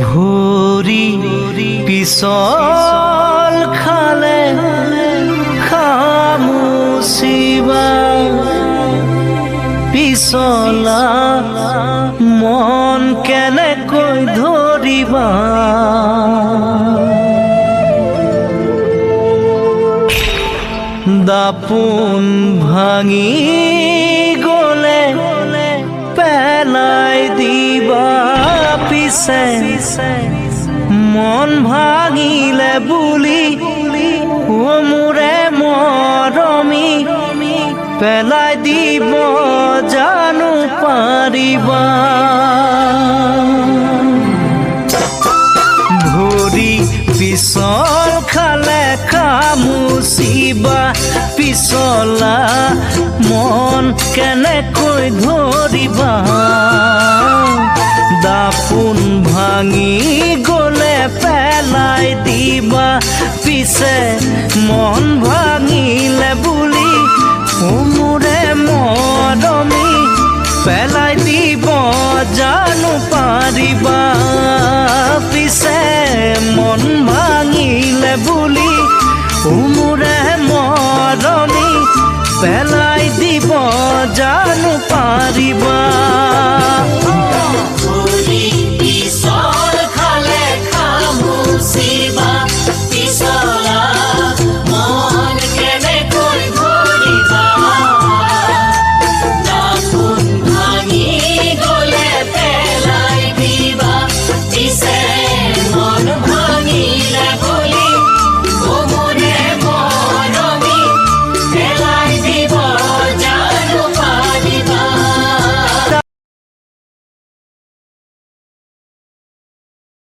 ভৰি পিছল খালে খামুচিবা পিছলা মন কেনেকৈ ধৰিবা দাপোন ভাঙি গলে পেলাই দিবা পিছে মন ভাঙিলে বুলি মোৰে মৰমী পেলাই দিব জানো পাৰিবা ভৰি পিছল খালে খামুচিবা পিছলা মন কেনেকৈ ধৰিবা দাপোন ভাঙি গলে পেলাই দিবা পিছে মন ভাঙিলে বুলি মোৰে মৰমী পেলাই দিব জানো পাৰিবা পিছে মন ভাঙিলে বুলি মোৰে মৰমী পেলাই দিব জানো পাৰিবা